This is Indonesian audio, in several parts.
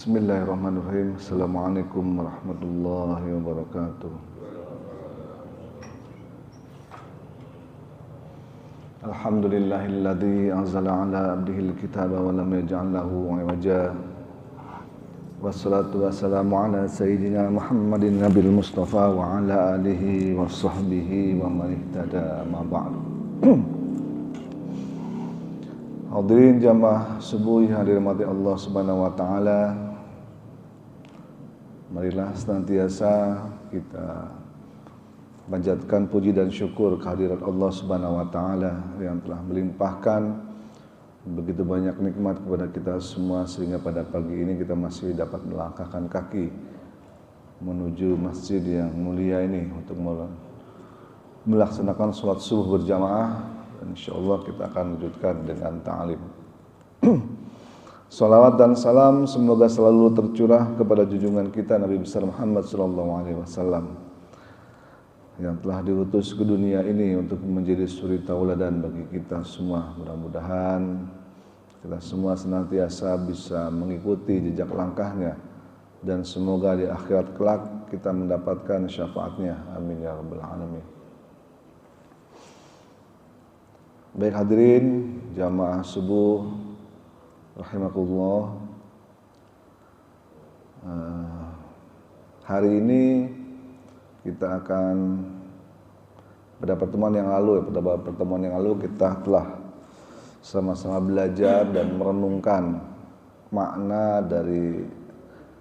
Bismillahirrahmanirrahim. Assalamualaikum warahmatullahi wabarakatuh. Alhamdulillahilladzi anzala ala abdihil kitaba wa lam yaj'al lahu 'iwaja. Wassalatu wassalamu ala sayyidina Muhammadin nabil mustafa wa ala alihi wa sahbihi wa man ihtada ma ba'du. Hadirin jamaah subuh yang dirahmati Allah Subhanahu wa taala. Marilah senantiasa kita panjatkan puji dan syukur kehadirat Allah Subhanahu wa taala yang telah melimpahkan begitu banyak nikmat kepada kita semua sehingga pada pagi ini kita masih dapat melangkahkan kaki menuju masjid yang mulia ini untuk melaksanakan sholat subuh berjamaah. Insyaallah kita akan lanjutkan dengan ta'lim. Salawat dan salam semoga selalu tercurah kepada junjungan kita Nabi besar Muhammad SAW yang telah diutus ke dunia ini untuk menjadi suri tauladan bagi kita semua. Mudah-mudahan kita semua senantiasa bisa mengikuti jejak langkahnya dan semoga di akhirat kelak kita mendapatkan syafaatnya. Amin ya rabbal alamin. Baik hadirin jamaah subuh rahimakumullah. Hari ini kita akan pada pertemuan yang lalu kita telah sama-sama belajar dan merenungkan makna dari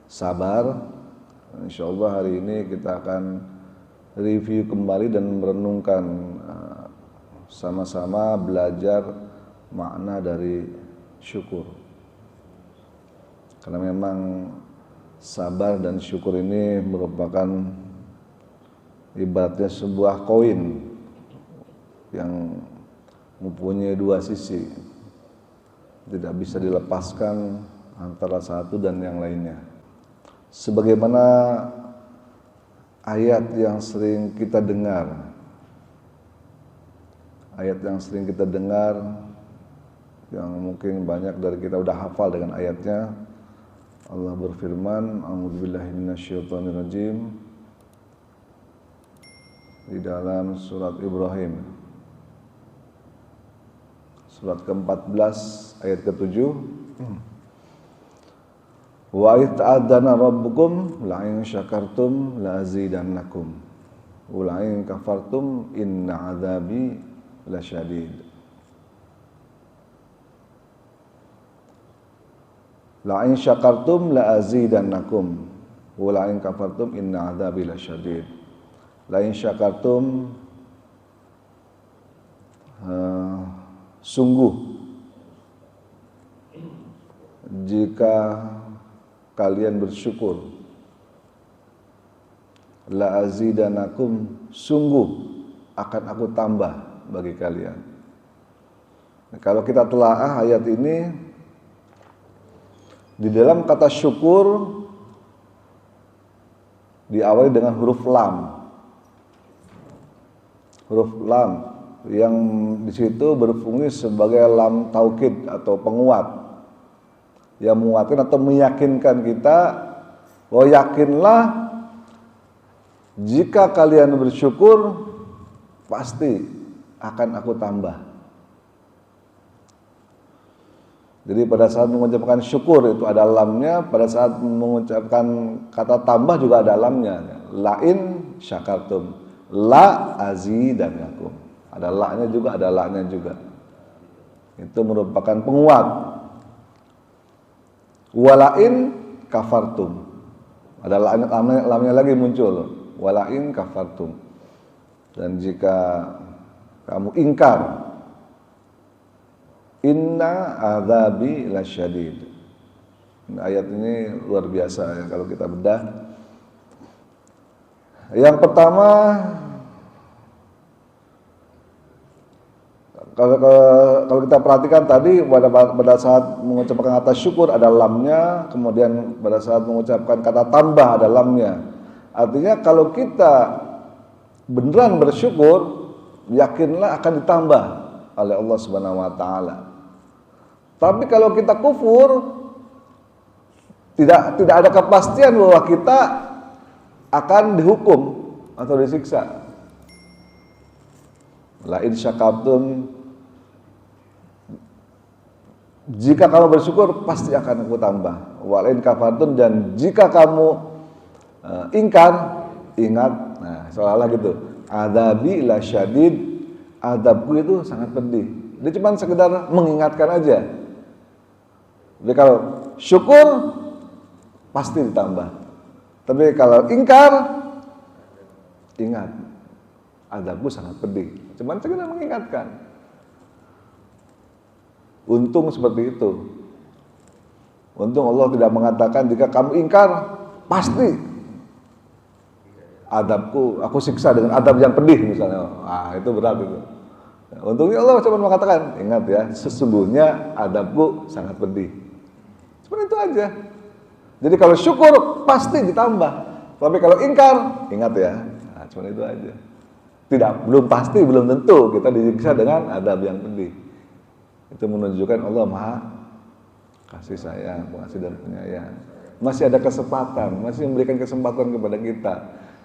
sabar. Insyaallah hari ini kita akan review kembali dan merenungkan sama-sama belajar makna dari syukur. Karena memang sabar dan syukur ini merupakan ibaratnya sebuah koin yang mempunyai dua sisi. Tidak bisa dilepaskan antara satu dan yang lainnya. Sebagaimana ayat yang sering kita dengar, yang mungkin banyak dari kita udah hafal dengan ayatnya. Allah berfirman, a'udzubillahi minasyaitonirrajim, di dalam surat Ibrahim surat ke-14 ayat ke-7, wa ta'adzana rabbukum la in syakartum la azidannakum wa la in kafartum inna adzabi lasyadid. La in syakartum la azidannakum wa la in kafartum inna adzabi lasyadid. La in syakartum sungguh jika kalian bersyukur, la azidannakum sungguh akan aku tambah bagi kalian. Nah, kalau kita telaah ayat ini, di dalam kata syukur diawali dengan huruf lam. Huruf lam yang di situ berfungsi sebagai lam taukid atau penguat yang menguatkan atau meyakinkan kita bahwa yakinlah jika kalian bersyukur pasti akan aku tambah. Jadi pada saat mengucapkan syukur itu ada lamnya, pada saat mengucapkan kata tambah juga ada lamnya. Lain syakartum, la azidannakum. Ada la-nya juga, ada la-nya juga. Itu merupakan penguat. Walain kafartum. Ada lamnya lagi muncul. Walain kafartum. Dan jika kamu ingkar, inna adzabi lasyadid. Ayat ini luar biasa ya kalau kita bedah. Yang pertama, kalau kita perhatikan tadi pada saat mengucapkan kata syukur ada lamnya, kemudian pada saat mengucapkan kata tambah ada lamnya. Artinya kalau kita beneran bersyukur, yakinlah akan ditambah oleh Allah Subhanahu wa taala. Tapi kalau kita kufur, tidak ada kepastian bahwa kita akan dihukum atau disiksa. La in syakartum, jika kamu bersyukur pasti akan aku tambah. Wa in kafartum, dan jika kamu ingkar, ingat, nah seolah-olah gitu. Adabi la syadid, adabku itu sangat pedih. Dia cuma sekedar mengingatkan aja. Jadi kalau syukur pasti ditambah. Tapi kalau ingkar, ingat, adabku sangat pedih. Cuma sekedar mengingatkan. Untung seperti itu. Untung Allah tidak mengatakan jika kamu ingkar, pasti adabku, aku siksa dengan adab yang pedih misalnya. Itu berat itu. Untungnya Allah cuma mengatakan, ingat ya, sesungguhnya adabku sangat pedih. Cuma itu aja. Jadi kalau syukur pasti ditambah. Tapi kalau ingkar, ingat ya, cuma itu aja. Belum pasti, belum tentu kita disiksa dengan adab yang pedih. Itu menunjukkan Allah Maha kasih sayang, pengasih dan penyayang. Masih ada kesempatan, masih memberikan kesempatan kepada kita.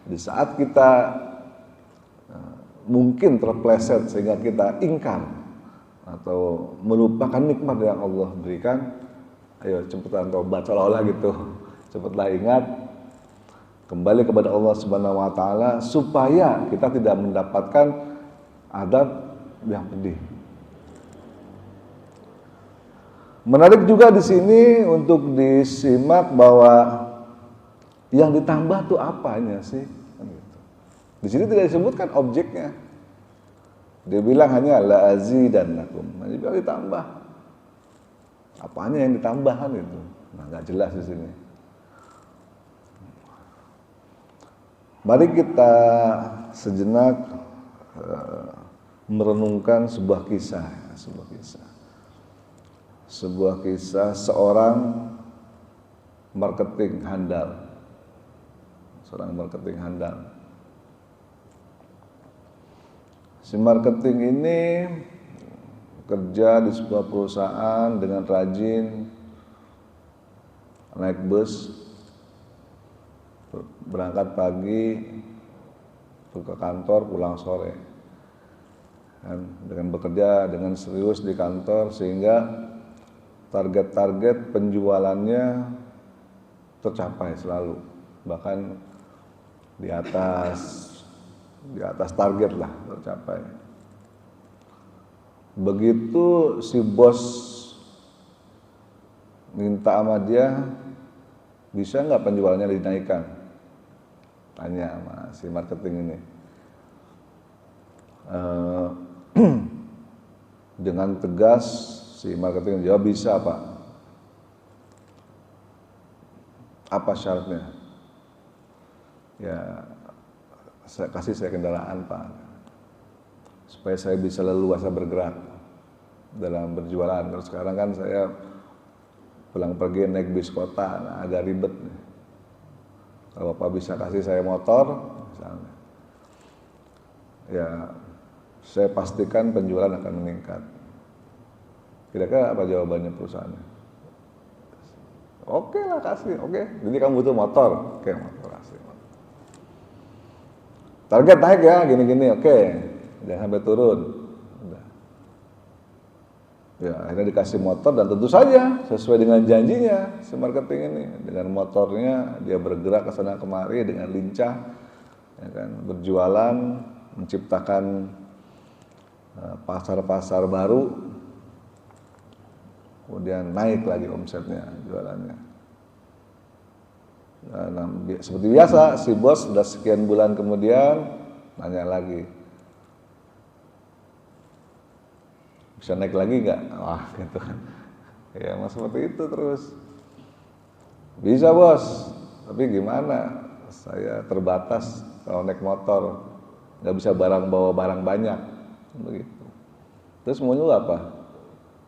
Di saat kita mungkin terpleset sehingga kita ingkar atau melupakan nikmat yang Allah berikan, ayo cepetan tobat, seolah-olah gitu. Cepatlah ingat, kembali kepada Allah Subhanahu wa taala supaya kita tidak mendapatkan adab yang pedih. Menarik juga di sini untuk disimak bahwa yang ditambah tuh apanya sih? Di sini tidak disebutkan objeknya. Dia bilang hanya la azidannakum. Jadi bilang ditambah. Apanya yang ditambah kan itu? Nah, nggak jelas di sini. Mari kita sejenak merenungkan sebuah kisah. Sebuah kisah seorang marketing handal. Si marketing ini kerja di sebuah perusahaan dengan rajin, naik bus, berangkat pagi, ke kantor, pulang sore. Dan dengan bekerja dengan serius di kantor sehingga target-target penjualannya tercapai selalu, bahkan di atas target lah tercapai. Begitu si bos minta sama dia, bisa nggak penjualannya dinaikkan? Tanya sama si marketing ini. Dengan tegas si marketing jawab, bisa Pak. Apa syaratnya? Ya, kasih saya kendaraan Pak, supaya saya bisa leluasa bergerak dalam berjualan. Terus sekarang kan saya pulang pergi naik bis kota, agak ribet. Kalau Bapak bisa kasih saya motor, misalnya, ya saya pastikan penjualan akan meningkat. Kira-kira apa jawabannya perusahaannya? Oke lah, kasih, oke. Jadi kamu butuh motor, oke, motor kasih. Target naik ya, gini-gini, oke. Jangan sampai turun. Udah. Ya, akhirnya dikasih motor dan tentu saja sesuai dengan janjinya si marketing ini. Dengan motornya dia bergerak ke sana kemari dengan lincah, ya kan, berjualan, menciptakan pasar-pasar baru, kemudian naik lagi omsetnya, jualannya. Nah, seperti biasa, si bos sudah sekian bulan kemudian nanya lagi, bisa naik lagi nggak? Wah, gitu kan. Ya, mas seperti itu terus. Bisa bos, tapi gimana? Saya terbatas kalau naik motor, nggak bisa bawa barang banyak, begitu. Terus maunya apa?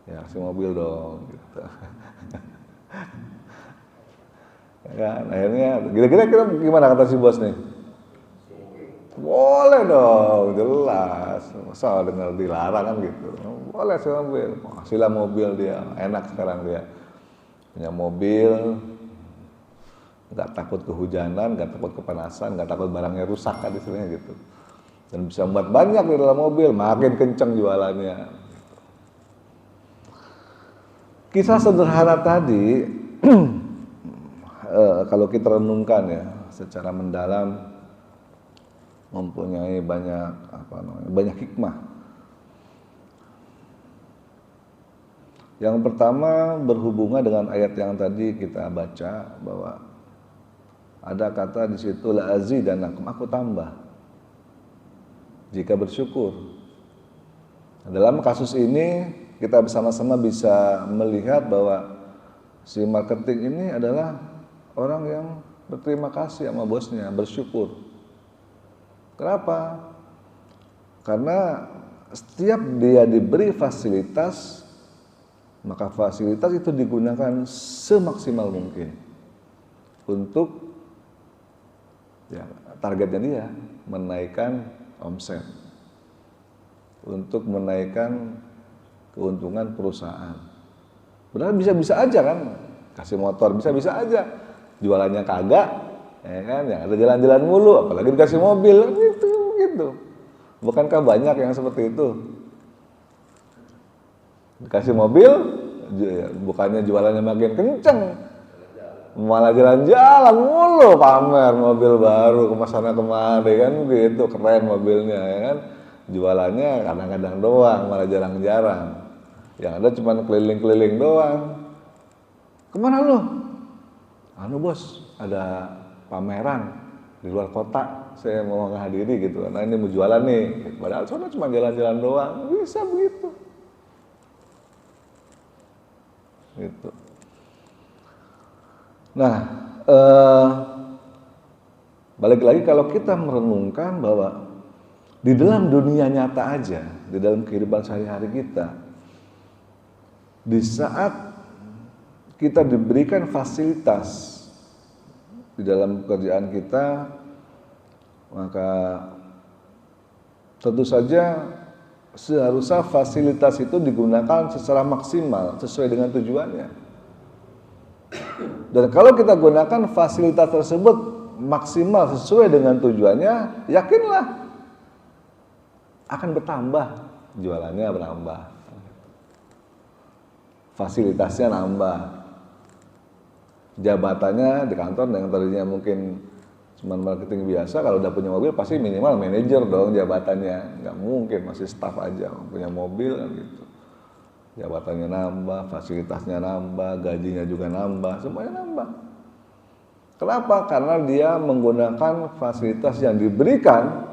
Ya, kasih mobil dong, gitu. Ya, akhirnya, kira-kira gimana kata si bos nih? Boleh dong, jelas. Masa dengar dilarang kan gitu. Boleh sih mobil, kasihlah mobil dia. Enak sekarang dia punya mobil, nggak takut kehujanan, nggak takut kepanasan, nggak takut barangnya rusak kan istilahnya gitu. Dan bisa muat banyak di dalam mobil, makin kenceng jualannya. Kisah sederhana tadi, kalau kita renungkan ya, secara mendalam, mempunyai banyak hikmah. Yang pertama berhubungan dengan ayat yang tadi kita baca, bahwa ada kata di situ la azidanakum, aku tambah jika bersyukur. Dalam kasus ini kita bersama-sama bisa melihat bahwa si marketing ini adalah orang yang berterima kasih sama bosnya, bersyukur. Kenapa? Karena setiap dia diberi fasilitas, maka fasilitas itu digunakan semaksimal mungkin untuk ya, targetnya dia menaikkan omset, untuk menaikkan keuntungan perusahaan. Padahal bisa-bisa aja kan, kasih motor bisa-bisa aja, jualannya kagak, ya kan, ya ada jalan-jalan mulu, apalagi dikasih mobil, gitu. Bukankah banyak yang seperti itu? Dikasih mobil, bukannya jualannya makin kenceng, malah jalan-jalan mulu, pamer mobil baru kemasannya kemari kan gitu, keren mobilnya ya kan. Jualannya kadang-kadang doang, malah jarang-jarang. Yang ada cuma keliling-keliling doang. Kemana lu? Anu bos, ada pameran di luar kota, saya mau menghadiri gitu. Nah ini mau jualan nih, padahal soalnya cuma jalan-jalan doang, bisa begitu. Gitu. Nah, balik lagi kalau kita merenungkan bahwa di dalam dunia nyata aja, di dalam kehidupan sehari-hari kita, di saat kita diberikan fasilitas di dalam pekerjaan kita, maka tentu saja seharusnya fasilitas itu digunakan secara maksimal sesuai dengan tujuannya. Dan kalau kita gunakan fasilitas tersebut maksimal sesuai dengan tujuannya, yakinlah akan bertambah, jualannya bertambah, fasilitasnya nambah, jabatannya di kantor yang tadinya mungkin cuma marketing biasa, kalau udah punya mobil pasti minimal manajer dong jabatannya, nggak mungkin masih staff aja punya mobil kan gitu. Jabatannya nambah, fasilitasnya nambah, gajinya juga nambah, semuanya nambah. Kenapa? Karena dia menggunakan fasilitas yang diberikan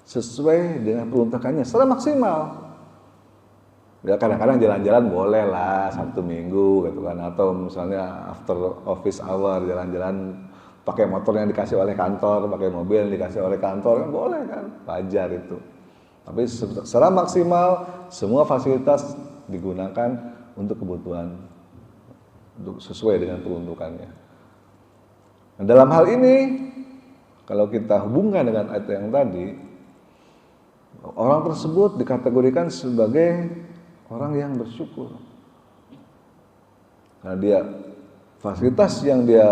sesuai dengan peruntukannya secara maksimal. Ya kadang-kadang jalan-jalan boleh lah Sabtu Minggu gitu kan, atau misalnya after office hour jalan-jalan pakai motor yang dikasih oleh kantor, pakai mobil yang dikasih oleh kantor kan boleh kan, wajar itu. Tapi secara maksimal semua fasilitas digunakan untuk kebutuhan, untuk sesuai dengan peruntukannya. Nah, dalam hal ini kalau kita hubungkan dengan ayat yang tadi, orang tersebut dikategorikan sebagai orang yang bersyukur. Karena dia fasilitas yang dia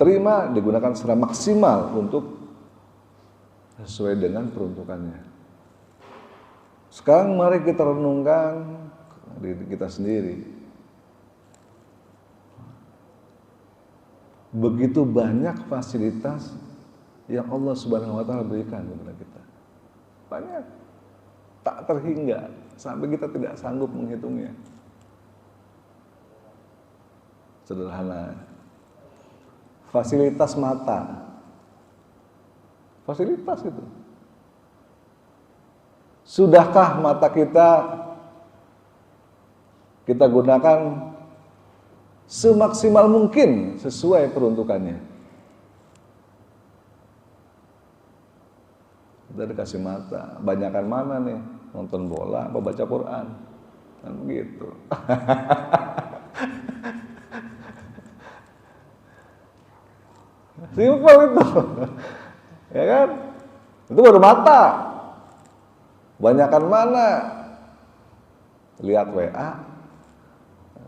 terima digunakan secara maksimal untuk sesuai dengan peruntukannya. Sekarang mari kita renungkan diri kita sendiri. Begitu banyak fasilitas yang Allah Subhanahu wa taala berikan kepada kita. Banyak, tak terhingga sampai kita tidak sanggup menghitungnya. Sederhana, fasilitas mata, fasilitas itu. Sudahkah mata kita gunakan semaksimal mungkin sesuai peruntukannya? Kita dikasih mata, banyakan mana nih? Nonton bola apa baca Quran? Kan begitu. Simpel itu. Ya kan? Itu baru mata. Banyakan mana? Lihat WA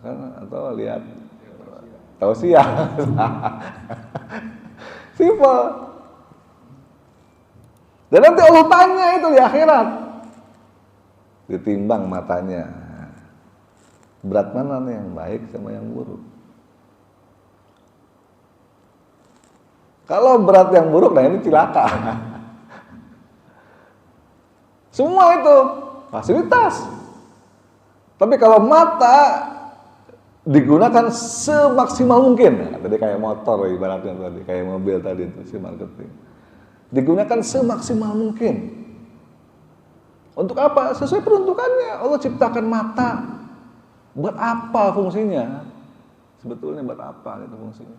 kan, atau lihat tausiah. Simpel. Dan nanti Allah tanya itu di akhirat. Ditimbang matanya. Berat mana nih yang baik sama yang buruk? Kalau berat yang buruk, nah ini cilaka. Semua itu fasilitas. Tapi kalau mata digunakan semaksimal mungkin, nah, tadi kayak motor ibaratnya tadi, kayak mobil tadi itu si marketing. Digunakan semaksimal mungkin. Untuk apa? Sesuai peruntukannya. Allah ciptakan mata. Buat apa fungsinya? Sebetulnya buat apa itu fungsinya?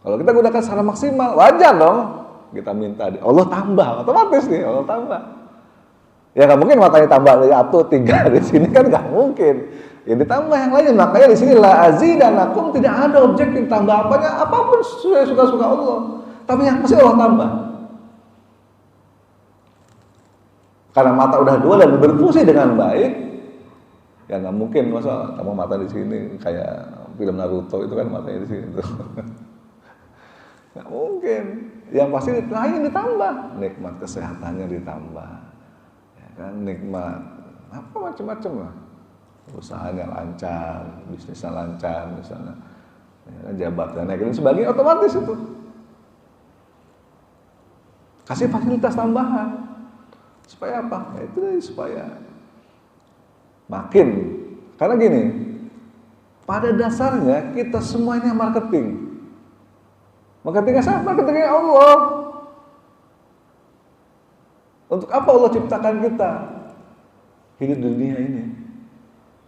Kalau kita gunakan secara maksimal, wajar dong kita minta Allah tambah, otomatis nih Allah tambah. Ya nggak mungkin matanya tambah dari 1, 3 di sini kan nggak mungkin. Ya ditambah yang lain, makanya di sini la azidanakum, tidak ada objek yang tambah apanya, apapun sesuai suka-suka Allah. Tapi yang pasti Allah tambah. Karena mata udah 2 dan berfungsi dengan baik, ya nggak mungkin masa tambah mata di sini kayak film Naruto itu kan matanya di sini tuh. Nggak mungkin. Yang pasti lain ditambah, nikmat kesehatannya ditambah, ya kan, nikmat apa macam-macam lah, usahanya lancar, bisnisnya lancar misalnya, ya, jabatannya dan sebagainya, otomatis itu kasih fasilitas tambahan supaya apa? Ya itu supaya makin, karena gini, pada dasarnya kita semua ini marketing. Marketingnya siapa? Marketingnya Allah. Untuk apa Allah ciptakan kita hidup di dunia ini?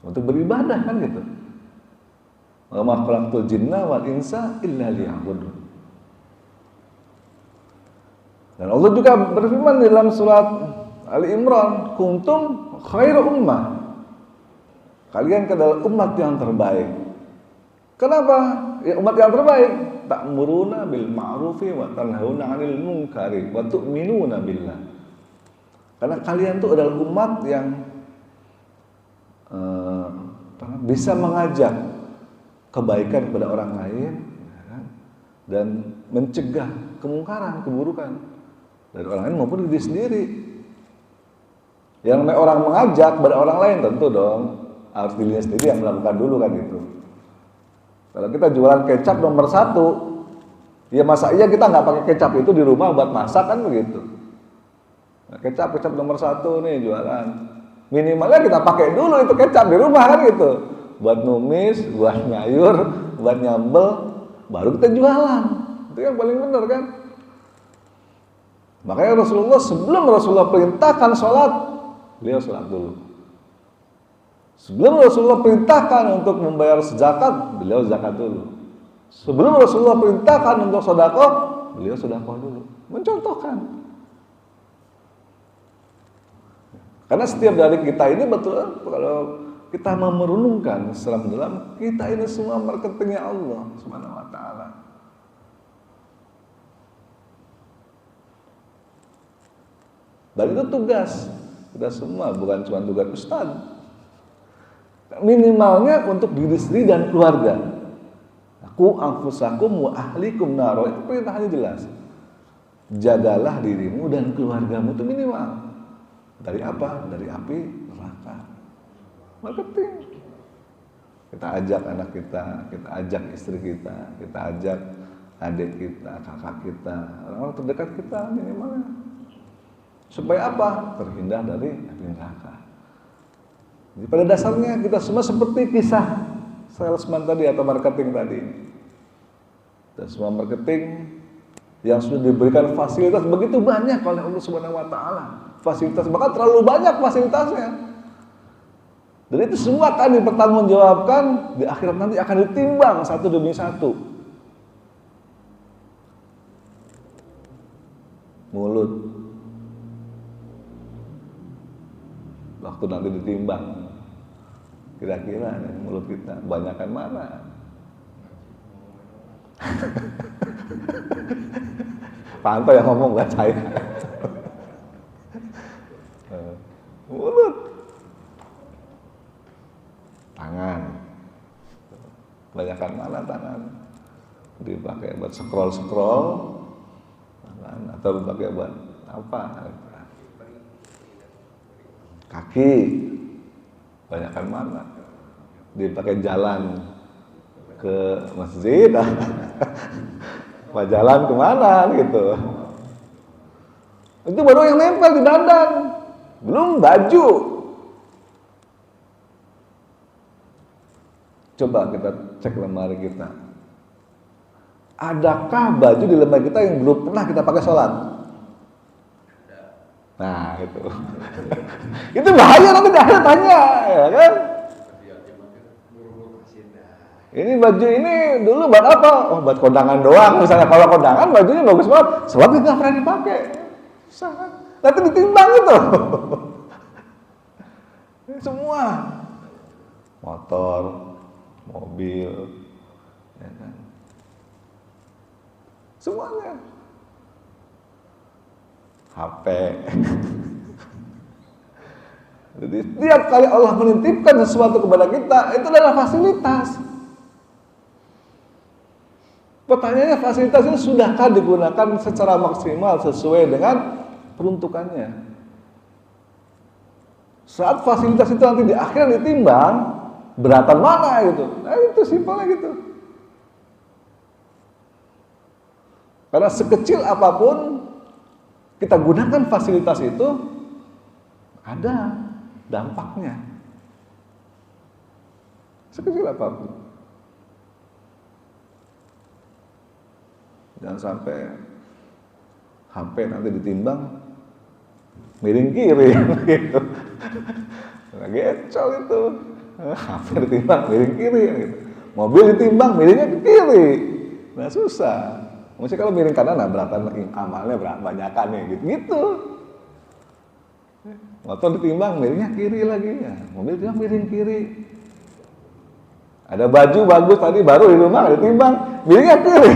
Untuk beribadah kan gitu. Wa ma khalaqtul jinna wal insa illa liya'budun. Dan Allah juga berfirman dalam surat Ali Imran, kuntum khairu ummah. Kalian adalah umat yang terbaik. Kenapa? Ya umat yang terbaik. Ta'muruna bil ma'rufi wa tanhauna 'anil munkari wa tu'minuna billah. Karena kalian itu adalah umat yang bisa mengajak kebaikan kepada orang lain, ya kan? Dan mencegah kemungkaran, keburukan dari orang lain maupun diri sendiri. Yang namanya orang mengajak kepada orang lain tentu dong harus dirinya sendiri yang melakukan dulu kan gitu. Kalau kita jualan kecap nomor 1, ya masa iya kita nggak pakai kecap itu di rumah buat masak kan begitu. Nah, kecap nomor 1 nih jualan. Minimalnya kita pakai dulu itu kecap di rumah kan gitu. Buat numis, buat nyayur, buat nyambel, baru kita jualan. Itu yang paling benar kan. Makanya Rasulullah sebelum Rasulullah perintahkan sholat, beliau sholat dulu. Sebelum Rasulullah perintahkan untuk membayar zakat, beliau zakat dulu. Sebelum Rasulullah perintahkan untuk sedekah, beliau sedekah dulu. Mencontohkan. Karena setiap dari kita ini betul, kalau kita mau merenungkan secara mendalam, kita ini semua marketingnya Allah Subhanahu wa taala. Dan itu tugas kita semua, bukan cuma tugas ustaz. Minimalnya untuk diri sendiri dan keluarga. Aku anfusakum wa ahlikum naro, itu perintahnya jelas. Jagalah dirimu dan keluargamu itu minimal. Dari apa? Dari api neraka. Marketing. Kita ajak anak kita ajak istri kita ajak adik kita, kakak kita, orang-orang terdekat kita minimalnya. Supaya apa? Terhindar dari api neraka. Jadi pada dasarnya kita semua seperti kisah salesman tadi atau marketing tadi. Dan semua marketing yang sudah diberikan fasilitas begitu banyak oleh Allah Subhanahu wa taala. Fasilitas bahkan terlalu banyak fasilitasnya. Dan itu semua akan dipertanggungjawabkan di akhirat, nanti akan ditimbang satu demi satu. Mulut. Waktu nanti ditimbang, kira-kira mulut kita banyakan mana? Pak Anto yang ngomong, bukan saya. Mulut, tangan, Banyakan mana tangan? Dipakai buat scroll atau dipakai buat apa? Kaki. Banyakan mana? Dipakai jalan ke masjid, apa jalan kemana gitu. Itu baru yang nempel di badan, belum baju. Coba kita cek lemari kita. Adakah baju di lemari kita yang belum pernah kita pakai sholat? Nah, itu. Itu bahaya, nanti ada tanya, ya kan? Ini baju ini dulu buat apa? Oh, buat kondangan doang. Misalnya kalau kondangan bajunya bagus banget, sholat nggak pernah dipakai. Sangat. Nanti ditimbang itu. Semua. Motor, mobil, ya kan? Semuanya. HP. Jadi setiap kali Allah menitipkan sesuatu kepada kita, itu adalah fasilitas. Pertanyaannya, fasilitas ini sudahkah digunakan secara maksimal sesuai dengan peruntukannya? Saat fasilitas itu nanti di akhir ditimbang, beratan mana gitu. Nah, itu simpelnya gitu. Karena sekecil apapun kita gunakan fasilitas itu, ada dampaknya. Sekecil apapun. Jangan sampai HP nanti ditimbang miring kiri gitu. Gecol itu. HP ditimbang miring kiri gitu. Mobil ditimbang miringnya ke kiri. Nah, susah. Mesti kalau miring kanan, nah beratan amalnya banyakan nih gitu. Motor ditimbang miringnya kiri lagi ya. Mobil ditimbang miring kiri. Ada baju bagus tadi baru di rumah ditimbang miringnya kiri.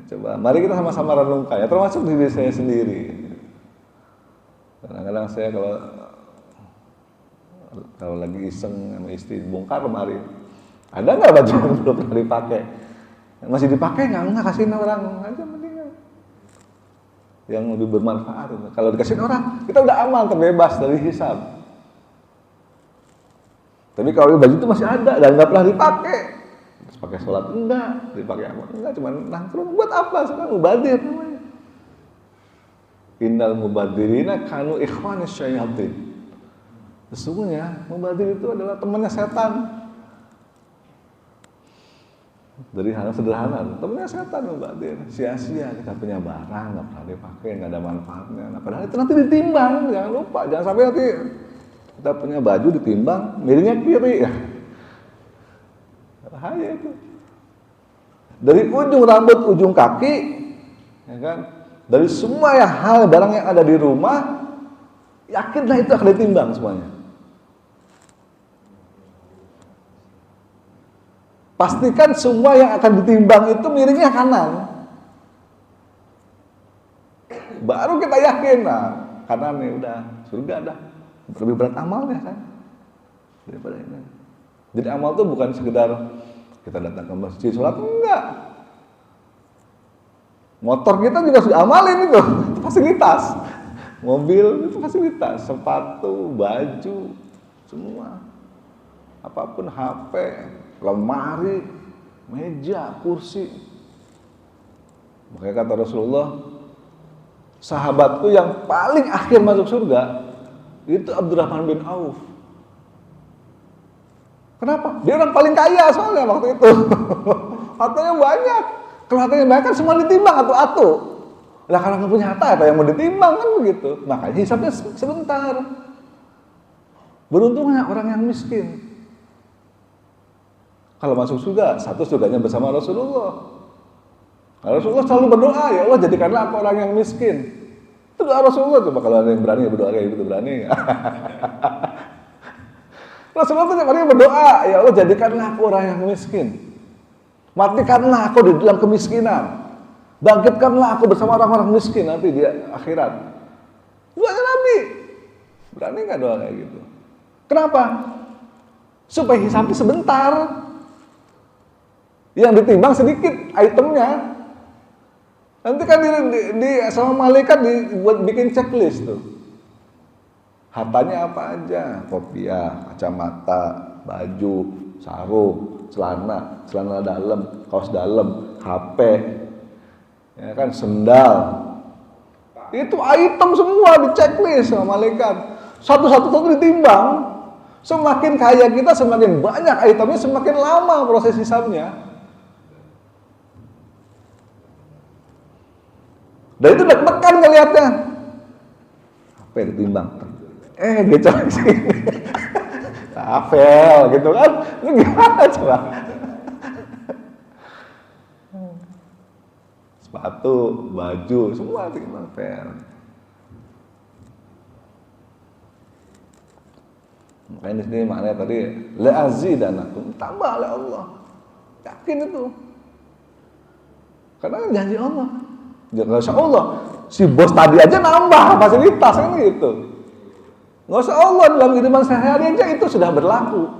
Coba, mari kita sama-sama renungkan ya, termasuk diri saya sendiri. Kadang-kadang saya kalau lagi iseng sama istri bongkar lemari, ada nggak baju yang belum pernah dipakai? Masih dipakai nggak kasihin orang aja mendingan. Yang lebih bermanfaat. Kalau dikasihin orang, kita udah aman, terbebas dari hisab. Tapi kalau baju itu masih ada dan nggak pernah dipakai, pakai sholat enggak, dipakai apa enggak, cuma nangkrung. Buat apa? Sekarang mubadir namanya. Innal mubadirina kanu ikhwanis syayatin. Sesungguhnya mubadir itu adalah temannya setan. Dari hal sederhana, temannya setan mubadir. Sia-sia kita punya barang nggak pernah dipakai, nggak ada manfaatnya. Nah, padahal itu nanti ditimbang, jangan lupa, jangan sampai nanti kita punya baju ditimbang miringnya kiri. Bahaya itu. Dari ujung rambut, ujung kaki, ya kan? Dari semua hal barang yang ada di rumah, yakinlah itu akan ditimbang semuanya. Pastikan semua yang akan ditimbang itu miringnya kanan. Baru kita yakin, nah kanan nih udah surga dah. Lebih berat amalnya kan daripada ini. Jadi amal itu bukan sekedar kita datang ke masjid sholat, enggak. Motor kita juga sudah amalin itu fasilitas. Mobil itu fasilitas, sepatu, baju, semua. Apapun, HP, lemari, meja, kursi. Makanya kata Rasulullah, sahabatku yang paling akhir masuk surga itu Abdurrahman bin Auf. Kenapa? Dia orang paling kaya soalnya waktu itu. Hartanya banyak. Kalau hartanya banyak kan semua ditimbang atu-atu. Lah kalau nggak punya harta apa yang mau ditimbang kan begitu. Makanya hisabnya sebentar. Beruntungnya orang yang miskin. Kalau masuk surga, satu surganya bersama Rasulullah. Nah, Rasulullah selalu berdoa, ya Allah jadikanlah aku orang yang miskin. Itu doa Rasulullah. Coba kalau ada yang berani berdoa kayak gitu, berani nggak? Rasulullah itu yang berdoa, ya Allah jadikanlah aku orang yang miskin. Matikanlah aku di dalam kemiskinan. Bangkitkanlah aku bersama orang-orang miskin nanti di akhirat. Berani nggak doa kayak gitu? Kenapa? Supaya hisapnya sebentar. Yang ditimbang sedikit itemnya. Nanti kan sama malaikat dibuat bikin checklist tuh. Hartanya apa aja? Kopiah, kacamata, baju, sarung, celana dalam, kaos dalam, HP, ya kan, sendal. Itu item semua di checklist sama malaikat. Satu-satu ditimbang. Semakin kaya kita, semakin banyak itemnya, semakin lama proses hisabnya. Dan itu deg-degan ngeliatnya. Apa yang ditimbang? Gitu sih. Tafel gitu kan. Itu gimana coba? Sepatu, baju, semua ditimbang tafel. Makanya di sini maknanya tadi la'azidanakum, tambah oleh Allah. Yakin itu. Karena janji Allah. Nggak usah Allah, si bos tadi aja nambah fasilitas kan gitu. Nggak usah Allah, dalam kehidupan sehari-hari aja itu sudah berlaku.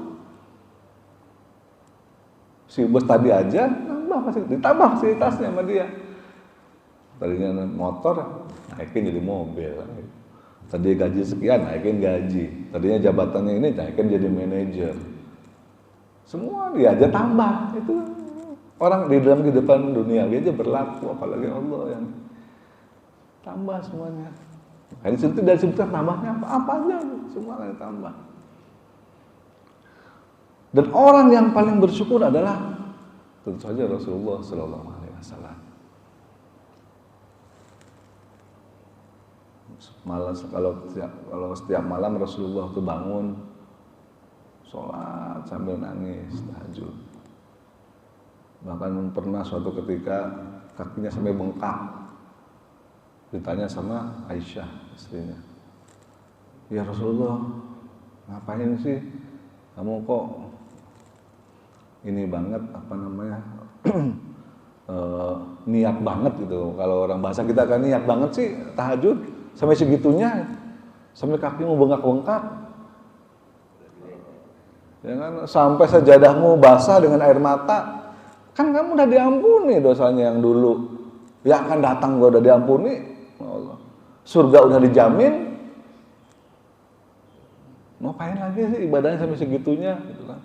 Si bos tadi aja nambah fasilitas, ditambah fasilitasnya sama dia. Tadinya motor, naikin jadi mobil. Tadi gaji sekian, naikin gaji. Tadinya jabatannya ini, naikin jadi manajer. Semua dia aja tambah itu. Orang di dalam kehidupan dunia aja berlaku, apalagi Allah yang tambah semuanya. Ini situ dari sebutkan tambahnya apa aja, semua akan ditambah. Dan orang yang paling bersyukur adalah tentu saja Rasulullah Sallallahu Alaihi Wasallam. Malam kalau setiap malam Rasulullah itu bangun, sholat sambil nangis tahajud. Bahkan pernah suatu ketika kakinya sampai bengkak. Ditanya sama Aisyah, istrinya. Ya Rasulullah, ngapain sih? Kamu kok ini banget, apa namanya, niat banget gitu. Kalau orang bahasa kita kan niat banget sih tahajud. Sampai segitunya, sampai kakimu bengkak-bengkak. Ya kan, sampai sajadahmu basah dengan air mata. Kan kamu udah diampuni dosanya yang dulu. Yang akan datang gua udah diampuni. Allah. Surga udah dijamin. Ngapain lagi sih ibadahnya sampai segitunya? Gitu kan.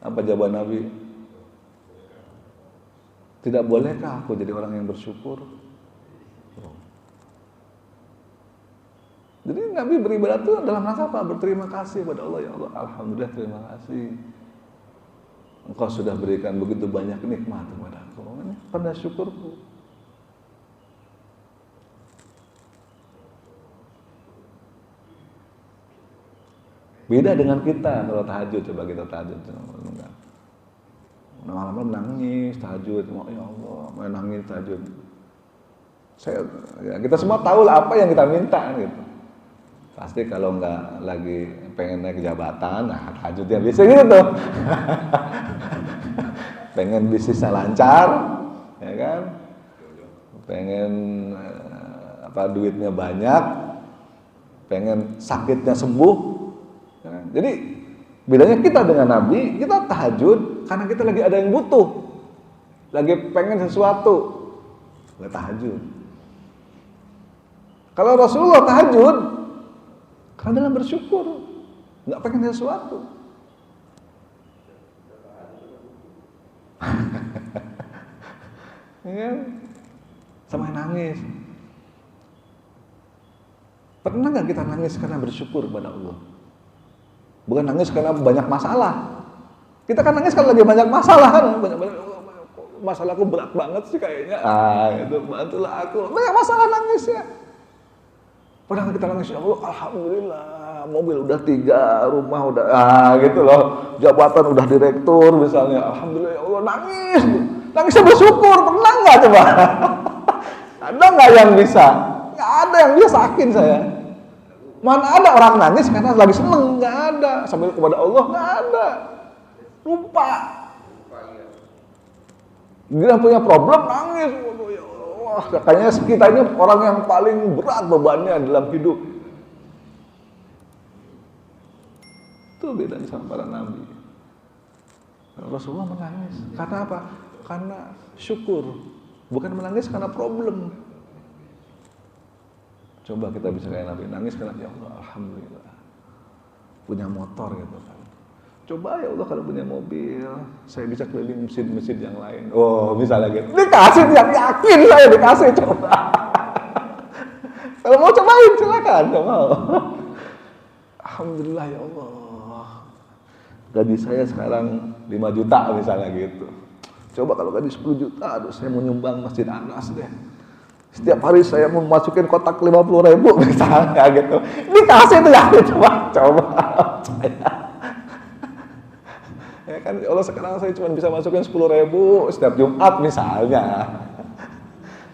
Apa jawaban Nabi? Tidak bolehkah aku jadi orang yang bersyukur? Jadi Nabi beribadah itu dalam rangka apa? Berterima kasih kepada Allah. Ya Allah, alhamdulillah, terima kasih. Engkau sudah berikan begitu banyak nikmat kepada aku. Pada syukurku. Beda dengan kita kalau tahajud. Coba kita tahajud. Malam-malam nangis tahajud. Ya Allah, mau nangis tahajud. Kita semua tahu lah apa yang kita minta gitu. Pasti kalau nggak lagi pengen naik jabatan, nah tahajudnya bisa gitu. Pengen bisnisnya lancar, ya kan? Pengen duitnya banyak, pengen sakitnya sembuh. Ya kan? Jadi bedanya kita dengan Nabi, kita tahajud karena kita lagi ada yang butuh, lagi pengen sesuatu, nggak tahajud. Kalau Rasulullah tahajud karena dalam bersyukur, nggak pengen sesuatu. Ya, sama nangis. Pernah nggak kita nangis karena bersyukur kepada Allah? Bukan nangis karena banyak masalah. Kita kan nangis kalau lagi banyak masalah kan, banyak masalahku berat banget sih kayaknya. Itu bantulah aku. Banyak masalah nangis ya. Padahal kita nangis, ya Allah, alhamdulillah, mobil udah 3, rumah udah, gitu loh, jabatan udah direktur misalnya, alhamdulillah, ya Allah, nangis, nangisnya bersyukur, pernah nggak coba? Ada nggak yang bisa? Nggak ada yang bisa, yakin saya. Mana ada orang nangis karena lagi seneng? Nggak ada, sambil kepada Allah, nggak ada, lupa. Dia punya problem, nangis, ya Allah, kayaknya kita ini orang yang paling berat bebannya dalam hidup. Itu bedanya sama para nabi. Rasulullah menangis. Karena apa? Karena syukur. Bukan menangis karena problem. Coba kita bisa kayak Nabi, nangis karena ya Allah, alhamdulillah punya motor gitu kan. Coba ya Allah kalau punya mobil, saya bisa keliling masjid-masjid yang lain. Oh, misalnya gitu. Dikasih, tiap yakin saya dikasih, coba. Kalau mau cobain silakan, coba. Alhamdulillah ya Allah. Gaji saya sekarang 5 juta misalnya gitu. Coba kalau gaji 10 juta, aduh saya mau nyumbang Masjid Anas deh. Setiap hari saya mau masukin kotak 50.000 misalnya gitu. Dikasih tuh ya, coba. Ya kan, Allah sekarang saya cuma bisa masukin 10.000 setiap Jumat misalnya.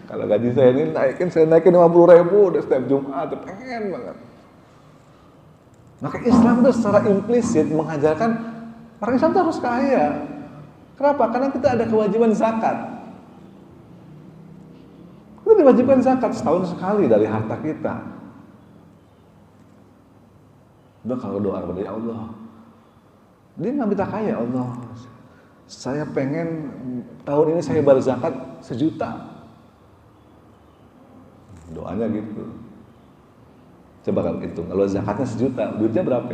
Kalau gaji saya ini saya naikin 50.000 udah setiap Jumat, pengen banget. Maka Islam itu secara implisit mengajarkan orang Islam itu harus kaya. Kenapa? Karena kita ada kewajiban zakat. Kita diwajibkan zakat setahun sekali dari harta kita. Udah kalau doa kepada ya Allah, dia nggak minta kaya Allah. Saya pengen tahun ini saya bayar zakat 1 juta. Doanya gitu. Coba kalau hitung, kalau zakatnya 1 juta, duitnya berapa?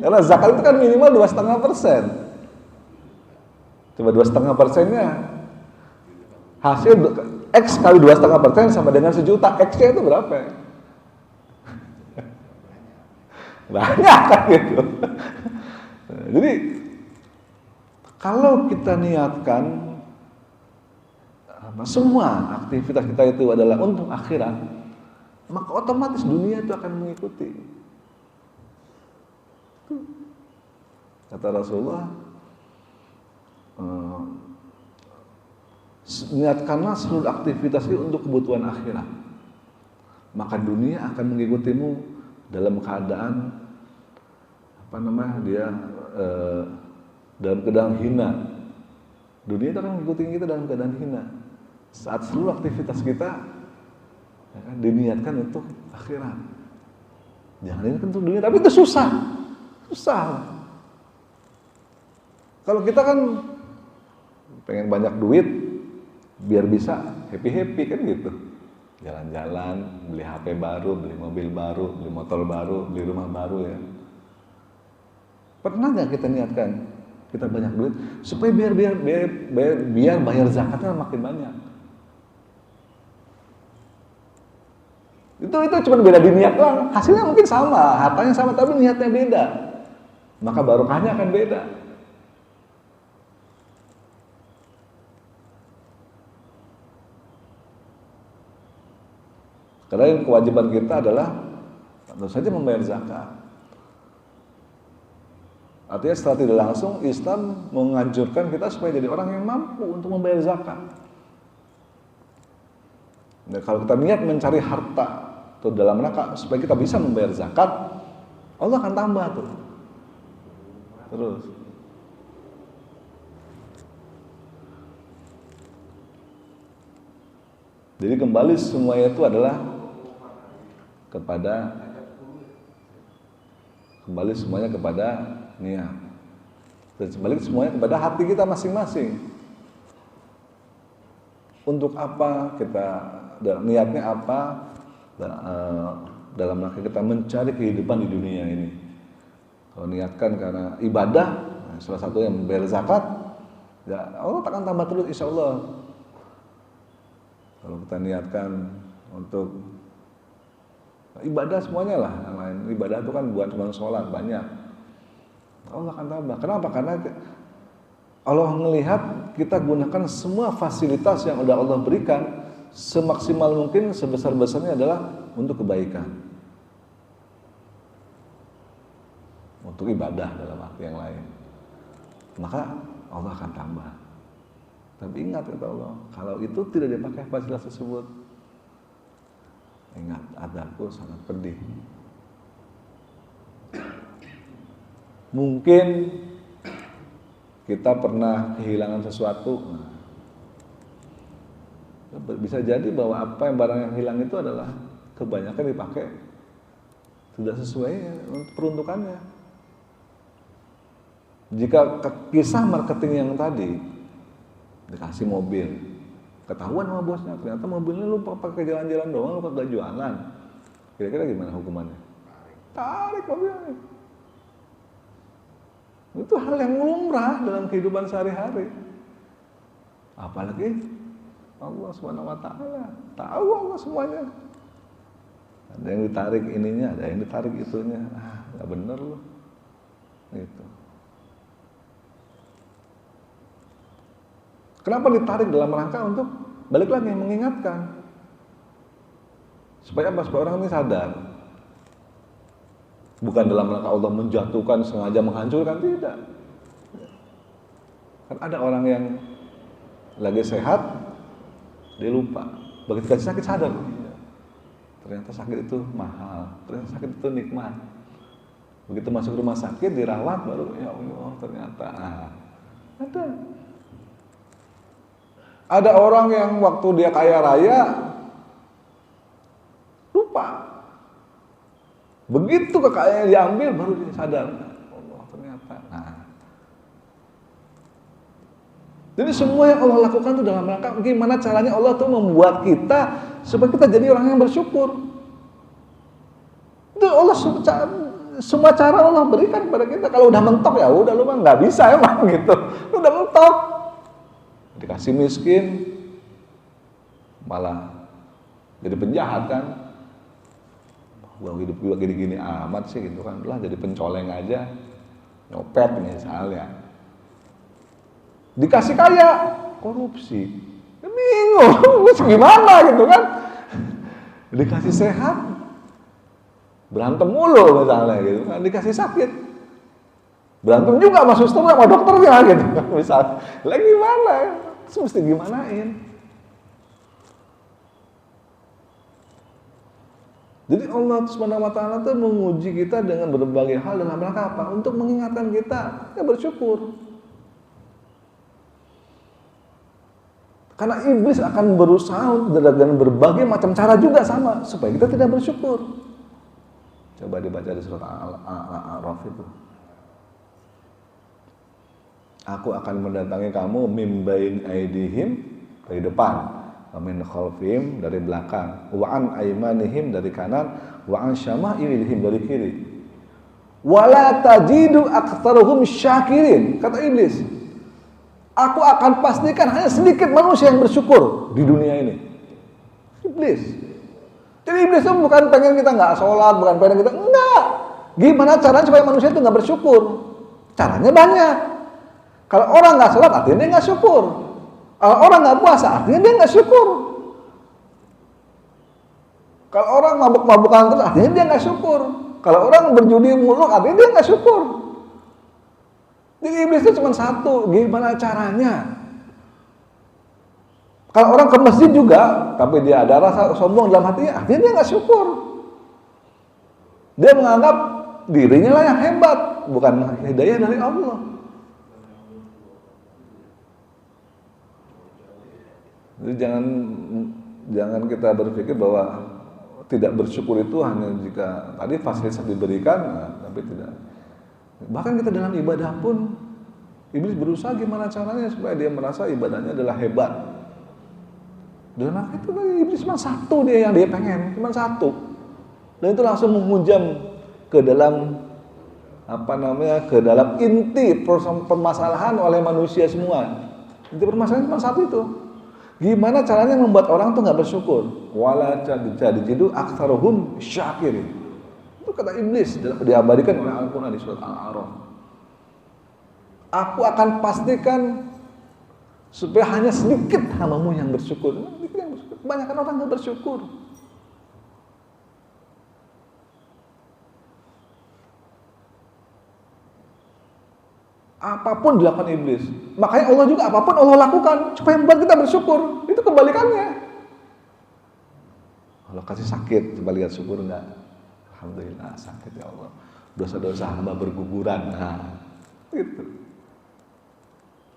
Karena zakat itu kan minimal 2,5%. Coba 2,5%-nya hasil X kali 2,5% sama dengan 1 juta. X-nya itu berapa? Banyak kan gitu. Jadi kalau kita niatkan semua aktivitas kita itu adalah untuk akhirat, maka otomatis dunia itu akan mengikuti. Kata Rasulullah, niatkanlah seluruh aktivitas itu untuk kebutuhan akhirat, maka dunia akan mengikutimu dalam keadaan dalam keadaan hina. Dunia itu akan mengikuti kita dalam keadaan hina saat seluruh aktivitas kita ya kan, diniatkan untuk akhirat. Jangan niatkan untuk dunia, tapi itu susah. Kalau kita kan pengen banyak duit biar bisa happy kan gitu, jalan-jalan, beli HP baru, beli mobil baru, beli motor baru, beli rumah baru ya. Pernah nggak kita niatkan kita banyak duit supaya biar bayar zakatnya makin banyak? Itu cuma beda di niat doang. Hasilnya mungkin sama, hartanya sama, tapi niatnya beda. Maka barokahnya akan beda. Karena yang kewajiban kita adalah tentu saja membayar zakat. Artinya secara tidak langsung Islam menganjurkan kita supaya jadi orang yang mampu untuk membayar zakat. Nah, kalau kita niat mencari harta atau dalam rangka supaya kita bisa membayar zakat, Allah akan tambah tuh. Terus. Jadi kembali semuanya itu adalah kembali semuanya kepada niat. Dan kembali semuanya kepada hati kita masing-masing. Untuk apa kita, niatnya apa dalam rangka kita mencari kehidupan di dunia ini. Kalau niatkan karena ibadah, salah satu yang membayar zakat, ya Allah akan tambah terus insya Allah. Kalau kita niatkan untuk ibadah semuanya lah, yang lain ibadah itu kan bukan cuma sholat, banyak. Allah akan tambah. Kenapa? Karena Allah melihat kita gunakan semua fasilitas yang udah Allah berikan semaksimal mungkin, sebesar-besarnya adalah untuk kebaikan, untuk ibadah dalam arti yang lain. Maka Allah akan tambah. Tapi ingat kata Allah, kalau itu tidak dipakai fasilitas tersebut, ingat adabku sangat pedih. Mungkin kita pernah kehilangan sesuatu. Bisa jadi bahwa barang yang hilang itu adalah kebanyakan dipakai Tidak sesuai peruntukannya. Jika kisah marketing yang tadi dikasih mobil, ketahuan sama bosnya, ternyata mobilnya lu pakai jalan-jalan doang, lu kagak jualan. Kira-kira gimana hukumannya? Tarik mobilnya. Itu hal yang lumrah dalam kehidupan sehari-hari. Apalagi Allah Subhanahu wa taala, tahu Allah semuanya. Ada yang ditarik ininya, ada yang ditarik itunya. Enggak bener loh. Gitu. Kenapa ditarik dalam rangka untuk balik lagi mengingatkan. Supaya apa? Supaya orang ini sadar. Bukan dalam rangka Allah menjatuhkan, sengaja menghancurkan, tidak. Kan ada orang yang lagi sehat, dia lupa. Begitu kasih sakit sadar. Ternyata sakit itu mahal, ternyata sakit itu nikmat. Begitu masuk rumah sakit, dirawat, baru ya Allah ternyata ada. Ada orang yang waktu dia kaya raya, lupa. Begitu kekayaan diambil, baru dia sadar. Allah ternyata. Jadi semua yang Allah lakukan itu dalam rangka gimana caranya Allah tuh membuat kita supaya kita jadi orang yang bersyukur. Itu Allah semua cara Allah berikan kepada kita. Kalau udah mentok ya udah lu mah nggak bisa emang gitu. Udah mentok. Dikasih miskin malah jadi penjahat kan. Wah hidup gue gini-gini amat sih gitu kan. Lah jadi pencoleng aja. Nyopet misalnya. Dikasih kaya, korupsi. Bingung, gimana gitu kan. Dikasih sehat, berantem mulu misalnya gitu kan. Dikasih sakit, berantem juga sama suster sama dokternya gitu kan. Misalnya, lah gimana? Terus mesti gimanain? Jadi Allah Subhanahu wa taala tuh menguji kita dengan berbagai hal dalam rangka apa? Untuk mengingatkan kita ya bersyukur. Karena iblis akan berusaha dengan berbagai macam cara juga sama supaya kita tidak bersyukur. Coba dibaca di surat Al-A'raf itu. Aku akan mendatangi kamu mimbain aidihim dari depan, wa min khalfihim dari belakang, wa an aymanihim dari kanan, wa an syama'ilihim dari kiri. Wala tajidu aktsaruhum syakirin, kata iblis. Aku akan pastikan hanya sedikit manusia yang bersyukur di dunia ini. Iblis. Jadi iblis itu bukan pengen kita nggak sholat, bukan pengen kita enggak. Gimana caranya supaya manusia itu nggak bersyukur? Caranya banyak. Kalau orang nggak sholat, artinya dia nggak syukur. Kalau orang nggak puasa, artinya dia nggak syukur. Kalau orang mabuk-mabukan terus, artinya dia nggak syukur. Kalau orang berjudi mulu, artinya dia nggak syukur. Jadi iblis itu cuma satu, gimana caranya? Kalau orang ke masjid juga, tapi dia ada rasa sombong dalam hatinya, artinya dia nggak syukur. Dia menganggap dirinya lah yang hebat, bukan hidayah dari Allah. Jadi jangan kita berpikir bahwa tidak bersyukur itu hanya jika tadi fasilitas diberikan, tapi tidak. Bahkan kita dalam ibadah pun iblis berusaha gimana caranya supaya dia merasa ibadahnya adalah hebat. Dalam hal itu iblis cuma satu dia yang dia pengen, cuma satu. Dan itu langsung menghujam ke dalam ke dalam inti permasalahan oleh manusia semua. Inti permasalahan cuma satu itu. Gimana caranya membuat orang tuh nggak bersyukur? Wala tajidu aktsaruhum syakirin. Itu kata iblis diabadikan oleh Al-Quran di surat Al-A'raf. Aku akan pastikan supaya hanya sedikit hamamu yang bersyukur. Kebanyakan orang nggak bersyukur. Apapun dilakukan iblis. Makanya Allah juga apapun Allah lakukan supaya membuat kita bersyukur. Itu kebalikannya. Allah kasih sakit, coba lihat syukur enggak? Alhamdulillah sakit ya Allah. Dosa-dosa hamba berguguran. Gitu.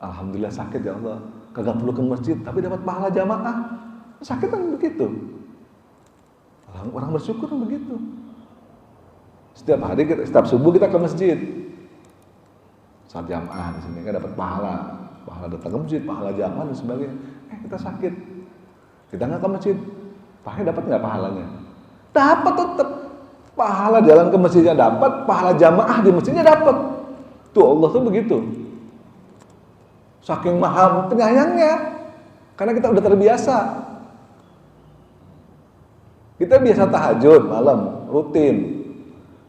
Alhamdulillah sakit ya Allah. Kagak perlu ke masjid tapi dapat pahala jamaah. Sakit kan begitu. Orang bersyukur kan begitu. Setiap hari, setiap subuh kita ke masjid. Saat jamaah di sini kan dapat pahala datang ke masjid, pahala jamaah dan sebagainya. Kita sakit, kita nggak ke masjid, dapat nggak pahalanya? Dapat tetap. Pahala jalan ke masjidnya dapat, pahala jamaah di masjidnya dapat. Tuh Allah tuh begitu. Saking maha penyayangnya, karena kita udah terbiasa. Kita biasa tahajud malam, rutin.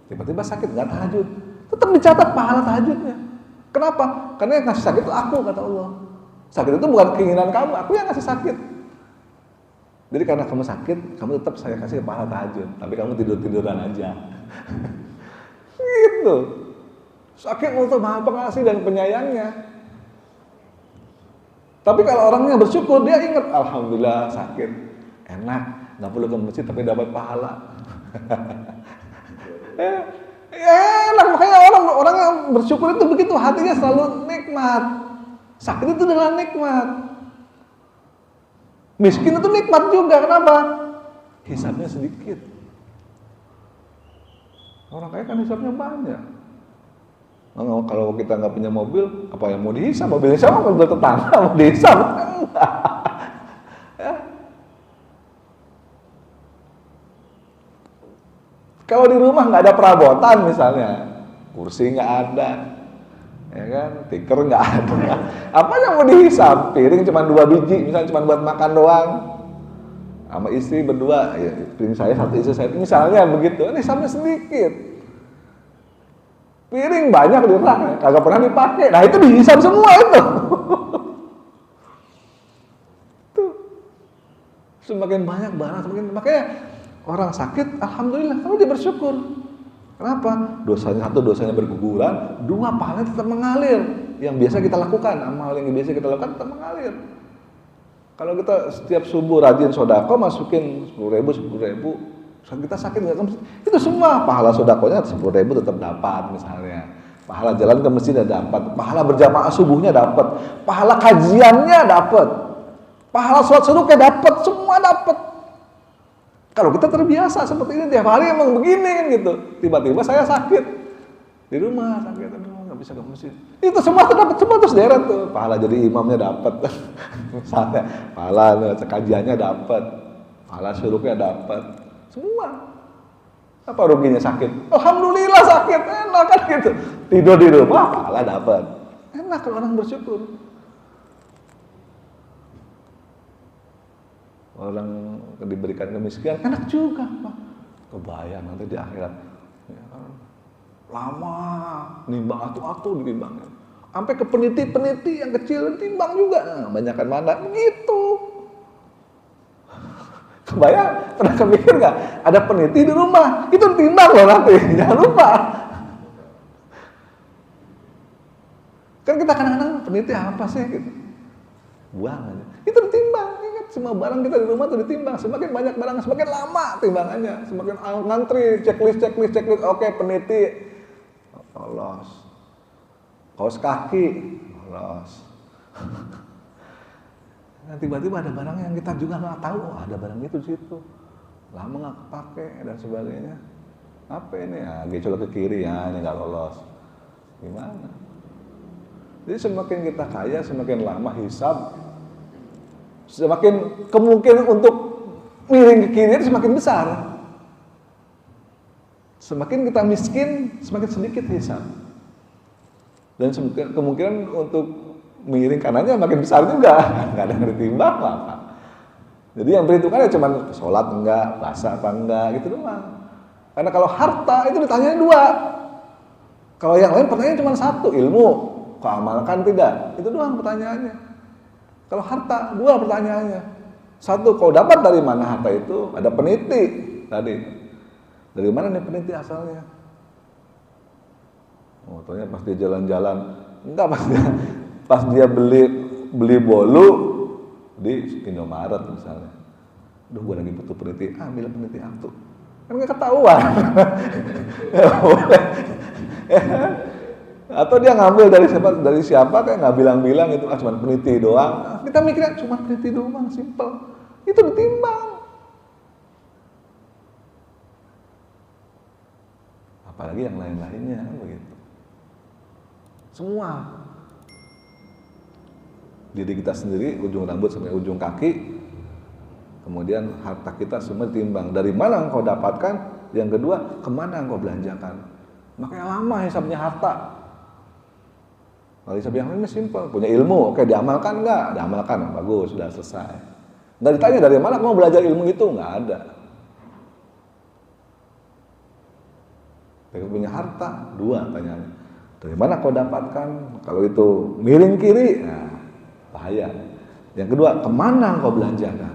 Tiba-tiba sakit, nggak tahajud. Tetap dicatat pahala tahajudnya. Kenapa? Karena yang ngasih sakit itu aku, kata Allah. Sakit itu bukan keinginan kamu, aku yang ngasih sakit. Jadi karena kamu sakit, kamu tetap saya kasih pahala tahajud. Tapi kamu tidur-tiduran aja. Gitu. Sakit untuk maha pengasih dan penyayangnya. Tapi kalau orangnya bersyukur, dia ingat, alhamdulillah sakit, enak, nggak perlu ke masjid tapi dapat pahala. Enak, makanya orang yang bersyukur itu begitu, hatinya selalu nikmat. Sakit itu adalah nikmat. Miskin itu nikmat juga, kenapa? Hisabnya sedikit. Orang kaya kan hisabnya banyak. Nah, kalau kita nggak punya mobil, apa yang mau dihisab? Mobil hisab, mobil tetangga mau dihisab? Enggak. Ya. Kalau di rumah nggak ada perabotan misalnya, kursi nggak ada, ya kan, tikar nggak ada, apa yang mau dihisab? Piring cuma 2 biji, misalnya cuma buat makan doang, sama istri berdua, ya, piring saya 1, istri saya, misalnya begitu, ini hisabnya sedikit. Piring banyak di rak, kagak pernah dipakai, nah itu dihisab semua itu. Tuh. Semakin banyak barang, makanya orang sakit, alhamdulillah, kalau dia bersyukur. Kenapa? Dosanya 1, dosanya berguguran, 2, pahalanya tetap mengalir. Yang biasa kita lakukan, amal yang biasa kita lakukan tetap mengalir. Kalau kita setiap subuh rajin sodako, masukin 10.000, saat kita sakit nggak ke masjid, itu semua pahala sodakonya 10.000 tetap dapat misalnya. Pahala jalan ke masjid dapat, pahala berjamaah subuhnya dapat, pahala kajiannya dapat, pahala sholat suruhnya dapat, semua dapat. Kalau kita terbiasa seperti ini tiap hari emang begini gitu, tiba-tiba saya sakit di rumah, sakit, aduh nggak bisa ke masjid, itu semua dapat, semua terus deret tuh, pahala jadi imamnya dapat, misalnya pahala kajiannya dapat, pahala suruhnya dapat, semua. Apa ruginya sakit? Alhamdulillah sakit, enak kan gitu. Tidur di rumah, pahala dapat, enak kalau orang bersyukur. Orang diberikan kemiskinan, enak juga, Pak. Kebayang nanti di akhirat. Ya, lama, nimbang atu-atu ditimbangnya. Sampai ke peniti-peniti yang kecil ditimbang juga. Nah, banyakan mana? Begitu. Kebayang, pernah kepikir nggak? Ada peniti di rumah, itu ditimbang loh nanti, jangan lupa. Kan kita kadang-kadang peniti apa sih? Gitu. Buang aja. Itu ditimbang. Semua barang kita di rumah itu ditimbang, semakin banyak barang, semakin lama timbangannya, semakin ngantri, checklist, oke peniti, lolos, kaos kaki, lolos. Nah, tiba-tiba ada barang yang kita juga nggak tahu, ada barang itu di situ, lama nggak kepake dan sebagainya. Apa ini? Ya, gecol ke kiri ya, ini nggak lolos. Gimana? Jadi semakin kita kaya, semakin lama hisab. Semakin kemungkinan untuk miring ke kiri semakin besar. Semakin kita miskin, semakin sedikit hisab. Dan kemungkinan untuk miring kanannya makin besar juga. Nggak ada yang ditimbang apa. Jadi yang perhitungannya cuma sholat enggak, puasa apa enggak, gitu doang. Karena kalau harta itu ditanyanya 2. Kalau yang lain pertanyaannya cuma 1, ilmu, kau amalkan tidak? Itu doang pertanyaannya. Kalau harta, 2 pertanyaannya. 1, kau dapat dari mana harta itu? Ada peniti tadi. Dari mana nih peniti asalnya? Oh, ternyata pas dia jalan-jalan, enggak, pas dia beli bolu di Indomaret misalnya. Duh, gua lagi butuh peniti. Ambil peniti aku. Kan nggak ketahuan. Atau dia ngambil dari siapa kayak nggak bilang-bilang itu cuma peniti doang. Kita mikirnya cuma peniti doang, simple. Itu ditimbang. apalagi yang lain-lainnya kan begitu. Semua diri kita sendiri, ujung rambut sampai ujung kaki, kemudian harta kita semua ditimbang. Dari mana engkau dapatkan? Yang kedua, kemana engkau belanjakan? Makanya lama hisabnya harta. Kalau hisab yang lain simpel, punya ilmu, oke, diamalkan enggak? Diamalkan, bagus, sudah selesai. Nggak ditanya dari mana kamu belajar ilmu itu, nggak ada. Kalau punya harta, dua tanyanya. Dari mana kau dapatkan? Kalau itu miring kiri, nah, bahaya. Yang kedua, kemana kau belanjakan?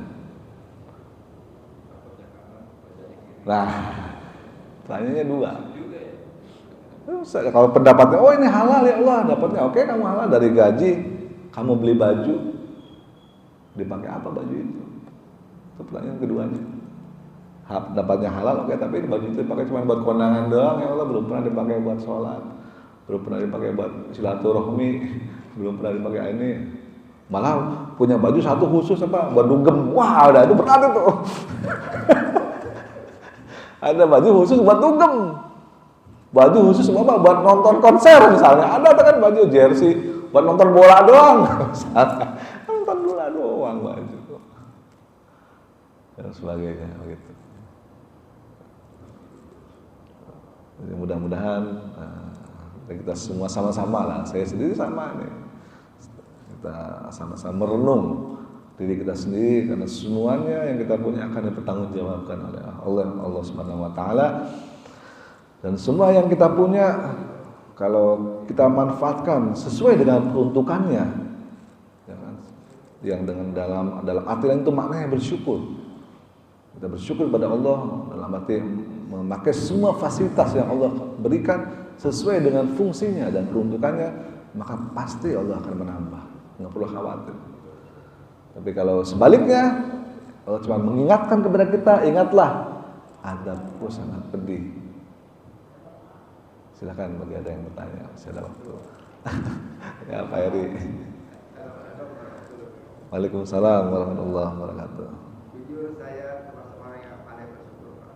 Nah, tanyanya dua. Kalau pendapatnya, oh ini halal ya Allah, dapatnya oke, kamu halal dari gaji, kamu beli baju, dipakai apa baju itu? Itu pertanyaan keduanya. Dapatnya halal oke, tapi baju itu dipakai cuma buat kondangan doang ya Allah, belum pernah dipakai buat sholat, belum pernah dipakai buat silaturahmi, belum pernah dipakai ini. Malah punya baju satu khusus apa buat dugem. Wah, udah itu berat itu. Ada baju khusus buat dugem. Baju khusus apa? Buat nonton konser misalnya. Ada kan baju jersey buat nonton bola doang. Nonton bola doang baju. Dan sebagainya begitu. Jadi mudah-mudahan kita semua sama-sama lah. Saya sendiri sama nih. Kita sama-sama merenung diri kita sendiri, karena semuanya yang kita punya akan dipertanggungjawabkan oleh Allah Subhanahu wa taala. Dan semua yang kita punya kalau kita manfaatkan sesuai dengan peruntukannya, ya kan? Yang dengan dalam artian itu maknanya bersyukur. Kita bersyukur kepada Allah dalam arti memakai semua fasilitas yang Allah berikan sesuai dengan fungsinya dan peruntukannya, maka pasti Allah akan menambah, nggak perlu khawatir. Tapi kalau sebaliknya, Allah cuma mengingatkan kepada kita, ingatlah, adabku sangat pedih. Silakan bagi ada yang bertanya, masih ada waktu. Ya Pak Heri. Waalaikumsalam warahmatullahi wabarakatuh. Jujur saya termasuk orang yang pandai bersyukur, Pak.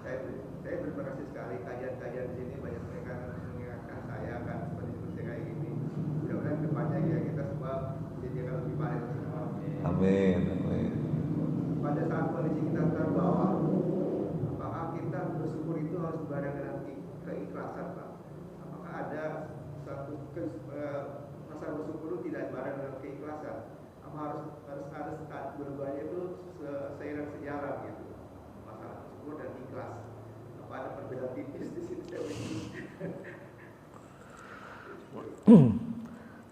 Saya berterima kasih sekali kajian-kajian di sini banyak mereka mengingatkan saya akan seperti kayak gini. Mudah-mudahan depannya ya kita semua jadi lebih baik semua. Amin. Amin. Pada saat kondisi kita terbawa, apakah kita bersyukur itu harus bareng dengan keikhlasan, Pak? Apakah ada satu rasa bersyukur itu tidak bareng dengan keikhlasan? Apa harus dua-duanya itu seiring sejalan gitu? Masalah bersyukur dan ikhlas. Apa ada perbedaan tipis di sini?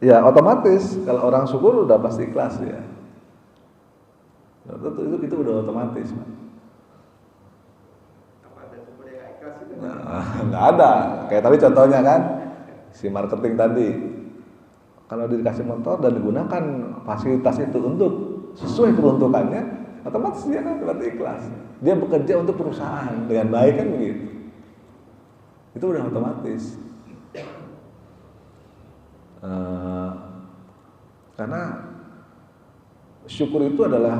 Ya otomatis kalau orang syukur udah pasti ikhlas ya. Itu udah otomatis, Pak. Apa ada sumber yang ikhlas itu? Nggak ada. Kayak tadi contohnya kan, si marketing tadi. Kalau dikasih motor dan digunakan fasilitas itu untuk sesuai peruntukannya, otomatis dia kan berarti ikhlas. Dia bekerja untuk perusahaan dengan baik kan begitu. Itu udah otomatis. Karena syukur itu adalah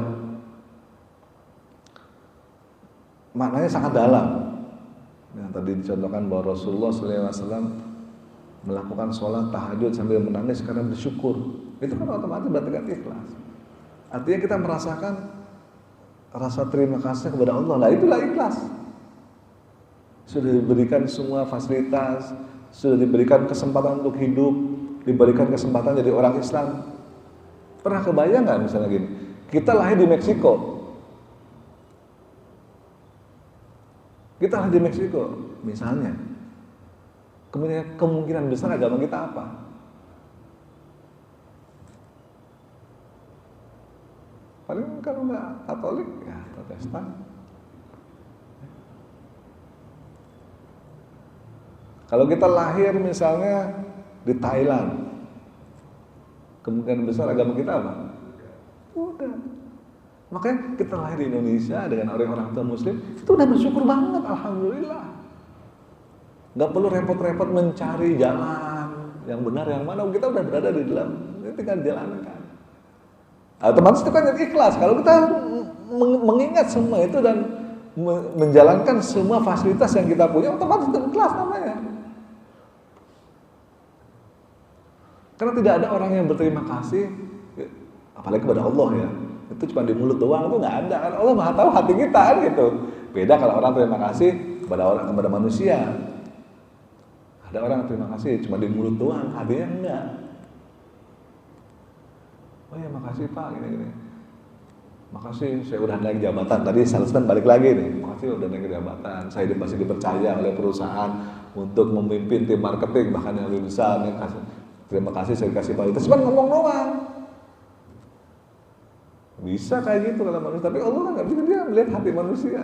maknanya sangat dalam. Yang tadi dicontohkan bahwa Rasulullah SAW melakukan sholat tahajud sambil menangis karena bersyukur. Itu kan otomatis berarti kan ikhlas. Artinya kita merasakan rasa terima kasih kepada Allah. Nah itulah ikhlas. Sudah diberikan semua fasilitas, sudah diberikan kesempatan untuk hidup, diberikan kesempatan jadi orang Islam. Pernah kebayang nggak misalnya gini? Kita lahir di Meksiko. Kita lahir di Meksiko, misalnya. Kemungkinan besar agama kita apa? Paling kalau nggak Katolik, ya Protestan. Kalau kita lahir misalnya di Thailand, kemungkinan besar agama kita apa? Udah. Makanya kita lahir di Indonesia dengan orang-orang tua Muslim, itu udah bersyukur banget, alhamdulillah. Gak perlu repot-repot mencari jalan yang benar yang mana, kita udah berada di dalam, tinggal jalankan. Otomatis itu kan jadi ikhlas. Kalau kita mengingat semua itu dan menjalankan semua fasilitas yang kita punya, otomatis itu ikhlas namanya. Karena tidak ada orang yang berterima kasih, apalagi kepada Allah ya. Itu cuma di mulut doang, itu nggak ada kan. Allah Maha tahu hati kita kan gitu. Beda kalau orang terima kasih kepada manusia. Ada orang yang terima kasih cuma di mulut doang, hatinya enggak. Oh ya makasih Pak, gini. Makasih saya udah naik jabatan. Tadi salesman balik lagi nih. Makasih udah naik jabatan. Saya masih dipercaya oleh perusahaan untuk memimpin tim marketing bahkan yang lebih besar. Terima kasih saya kasih fasilitas. Cuma ngomong doang. Bisa kayak gitu kalau manusia, tapi Allah nggak bisa, dia melihat hati manusia.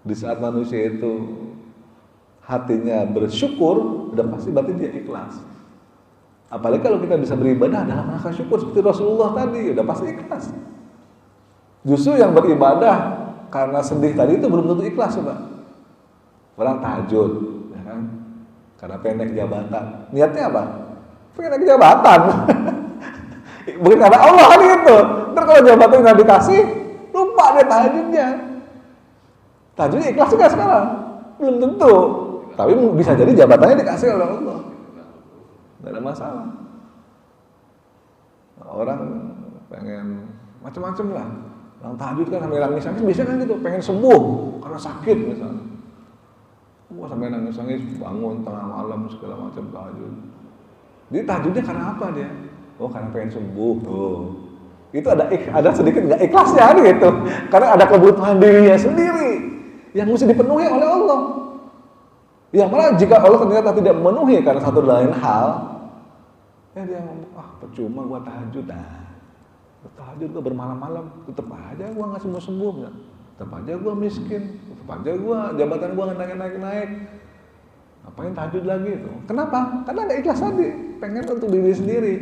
Di saat manusia itu hatinya bersyukur, udah pasti berarti dia ikhlas. Apalagi kalau kita bisa beribadah dalam rangka syukur seperti Rasulullah tadi, udah pasti ikhlas. Justru yang beribadah karena sedih tadi itu belum tentu ikhlas, Pak. Orang tahajud, ya kan? Karena pengen naik jabatan. Niatnya apa? Pengen naik jabatan. Bukan karena Allah kan gitu. Ntar kalau jabatan nggak dikasih, lupa dia tahajudnya. Tahajudnya ikhlas juga sekarang? Belum tentu. Tapi bisa jadi jabatannya dikasih oleh Allah. Nggak ada masalah. Orang pengen macam-macam lah. Orang tahajud kan sampai nangis-nangis, biasanya kan gitu, pengen sembuh karena sakit misalnya. Wah sampai nangis-nangis, bangun tengah malam segala macam tahajud. Jadi tahajudnya karena apa dia? Oh karena pengen sembuh. Oh. Itu ada sedikit nggak ikhlasnya gitu. Karena ada kebutuhan dirinya sendiri yang mesti dipenuhi oleh Allah. Ya malah jika Allah ternyata tidak memenuhi karena satu lain hal, ya dia ngomong, percuma gua tahajud. Tahajud gua bermalam-malam, tetap aja gua nggak sembuh-sembuh, tetap aja gua miskin, tetap aja gua jabatan gua nggak naik-naik. Ngapain tahajud lagi itu? Kenapa? Karena nggak ikhlas tadi, pengen untuk diri sendiri.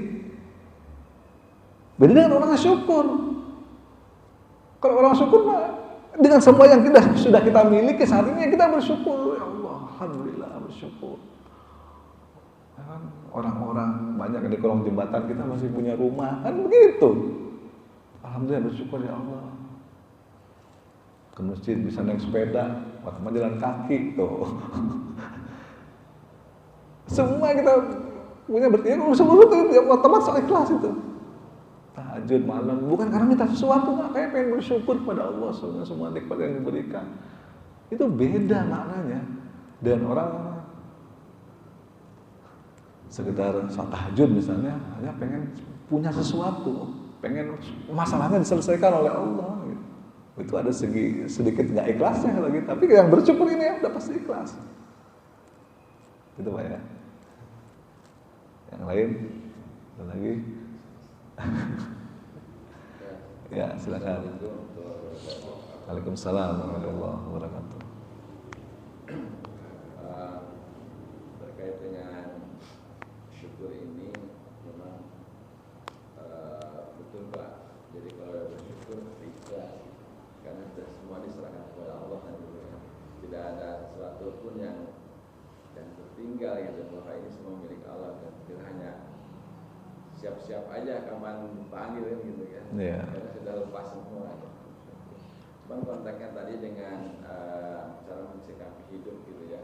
Beda dengan orang yang syukur. Kalau orang syukur mah dengan semua yang sudah kita miliki saat ini kita bersyukur. Ya Allah, alhamdulillah bersyukur. Ya kan? Orang-orang banyak yang di kolong jembatan kita masih punya rumah, kan begitu. Alhamdulillah bersyukur ya Allah. Ke masjid bisa naik sepeda, teman jalan kaki tuh. Semua kita punya berarti semua itu otomatis ikhlas itu. Tahajud malam bukan karena minta sesuatu, kayak pengen bersyukur pada Allah semua nikmat yang diberikan. Itu beda maknanya. Dan orang sekedar saat tahajud misalnya hanya pengen punya sesuatu, pengen masalahnya diselesaikan oleh Allah gitu. Itu ada sedikit nggak ikhlasnya lagi, tapi yang bersyukur ini udah pasti ikhlas. Gitu Pak ya. Yang lain ada lagi. Ya silakan. Waalaikumsalam warahmatullahi wabarakatuh. Terkait dengan syukur ini memang betul Pak. Jadi kalau bersyukur ikhlas, karena semua diserahkan kepada Allah dan tidak ada sesuatu pun yang tertinggal yang bahwa ini semua milik Allah dan kita hanya siap-siap aja kapan panggil gitu kan. Yeah. Karena sudah lepas semua. Cuman konteksnya tadi dengan cara mensikapi hidup gitu ya.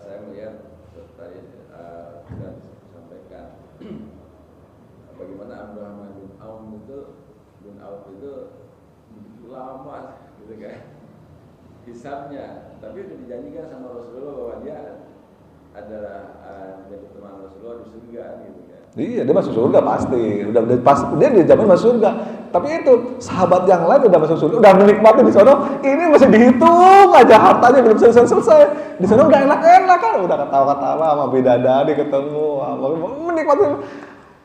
Saya melihat tadi sudah disampaikan bagaimana Abdurrahman bin Auf itu begitu lama gitu kan hisabnya, tapi sudah dijanjikan sama Rasulullah bahwa dia adalah menjadi teman Rasulullah di surga gitu kan. Iya, dia masuk surga pasti. Udah pasti dia dijamin masuk surga. Tapi itu sahabat yang lain udah masuk surga, udah menikmati di sana. Ini masih dihitung aja hartanya belum selesai. Di sana udah enak-enak kan, udah ketawa-ketawa sama bidadari ketemu, menikmati.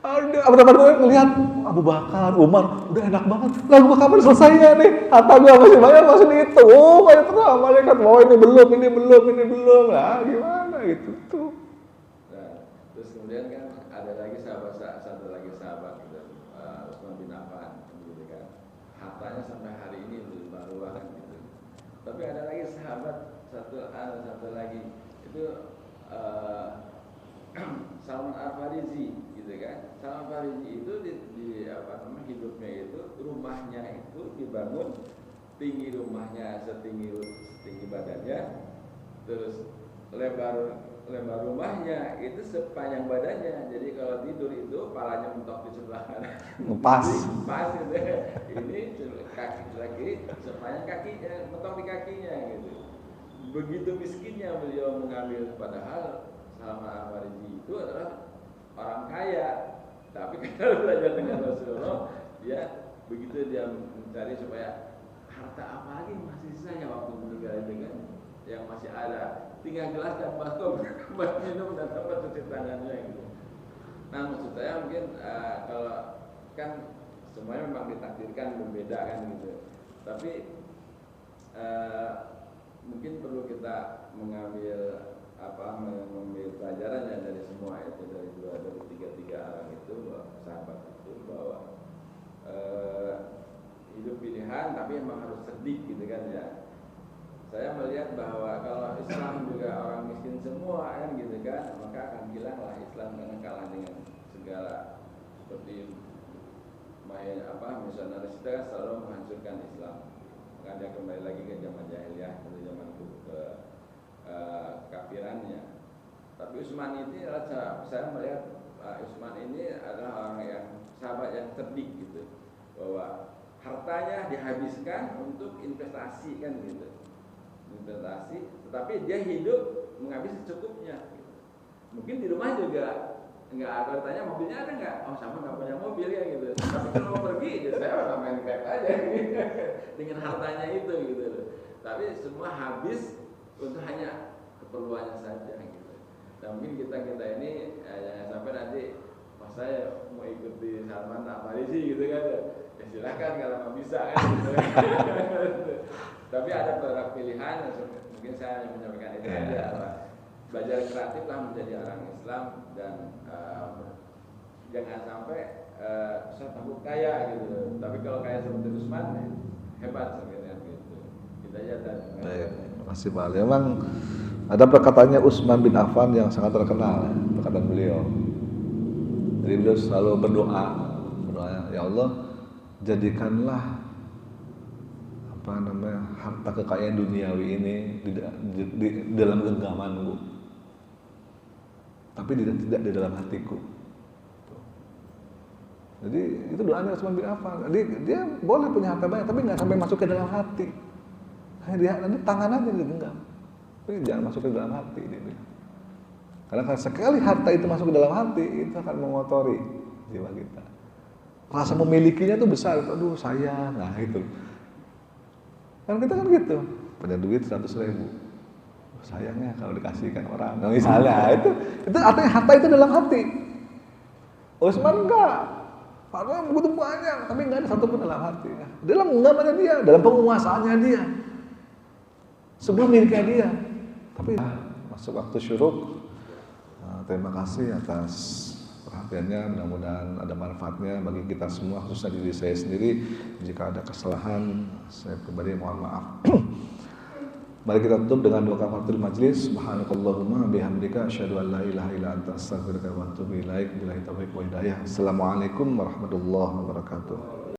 Abdurrahman ngelihat Abu Bakar, Umar, udah enak banget. Lagu kapan selesainya nih? Harta gua masih banyak, masih dihitung. Kayak terus malaikat bahwa ini belum. Nah, gimana gitu tuh. Nah, terus kemudian kan ada lagi satu lagi sahabat gitu, Utsman bin Affan gitu kan. Hartanya sampai hari ini belum baru gitu. Tapi ada lagi sahabat satu lagi itu Salman Al-Farisi gitu kan. Salman Al-Farisi itu di hidupnya itu rumahnya itu dibangun tinggi rumahnya setinggi badannya, terus lebar rumahnya itu sepanjang badannya. Jadi kalau tidur itu palanya mentok di sebelah kanan, Pas. pas gitu. Ini kaki lagi sepanjang kakinya, mentok di kakinya gitu. Begitu miskinnya beliau mengambil, padahal Salman Al-Farisi itu adalah orang kaya, tapi kalau belajar dengan Rasulullah, dia begitu dia mencari supaya harta apa lagi masih sisanya waktu meninggal itu kan, yang masih ada, tinggal gelas dan bakom buat minum dan tempat cuci tangannya gitu. Nah maksud saya mungkin kalau kan semuanya memang ditakdirkan berbeda kan gitu, tapi mungkin perlu kita mengambil pelajarannya dari semua itu, dari tiga orang itu, sahabat itu, bahwa hidup pilihan tapi memang harus cerdik gitu kan ya. Saya melihat bahwa kalau Islam juga orang miskin semua kan gitu kan, maka akan hilanglah Islam karena kalah dengan segala seperti misionaris kita kan selalu menghancurkan Islam. Maka dia kembali lagi ke zaman jahiliyah, ke zaman kafirannya. Tapi Utsman ini adalah, saya melihat Utsman ini adalah orang yang sahabat yang cerdik gitu, bahwa hartanya dihabiskan untuk investasi kan gitu, investasi, tetapi dia hidup menghabis secukupnya gitu. Mungkin di rumah juga nggak ada, tanya mobilnya ada nggak? Oh sama nggak punya mobil ya gitu. Tapi kalau mau pergi ya saya main vape aja gitu. Dengan hartanya itu gitu. Tapi semua habis untuk hanya keperluannya saja gitu. Dan mungkin kita ini jangan sampai nanti pas saya mau ikut di Salman Al-Farisi gitu kan, ya silakan kalau nggak bisa kan gitu. Tapi ada beberapa pilihan, mungkin saya hanya menyampaikan itu saja. Belajar kreatif lah menjadi orang Islam, dan jangan sampai saya takut kaya gitu. Tapi kalau kaya seperti Utsman hebat sebenarnya gitu. Kita aja dan Terima kasih Pak Ali. Memang ada perkataannya Utsman bin Affan yang sangat terkenal, perkataan beliau. Jadi beliau selalu berdoa, ya Allah, jadikanlah harta kekayaan duniawi ini di dalam genggamanku, tapi tidak di dalam hatiku. Jadi itu doanya Utsman bin Affan. Jadi dia boleh punya harta banyak, tapi nggak sampai masuk ke dalam hati. Dia nanti tangan aja digenggam, tapi jangan masuk ke dalam hati. Karena sekali harta itu masuk ke dalam hati, itu akan mengotori jiwa kita. Rasa memilikinya tuh besar, aduh sayang, nah itu. Kan kita kan gitu, punya duit 100.000, sayangnya kalau dikasihkan orang, nah, misalnya itu artinya harta itu dalam hati. Utsman enggak, padahal begitu banyak, tapi enggak ada satupun dalam hati. Dalam genggamannya dia, dalam penguasaannya dia, semua miliknya dia. Tapi masuk waktu syuruk. Terima kasih atas perhatiannya, mudah-mudahan ada manfaatnya bagi kita semua, khususnya diri saya sendiri. Jika ada kesalahan, saya pribadi mohon maaf. Mari kita tutup dengan doa kafaratul majlis. Subhanakallahumma bihamdika asyhadu an la ilaha illa anta astaghfiruka wa atubu ilaik. Billahi taufiq wa hidayah. Assalamualaikum warahmatullahi wabarakatuh.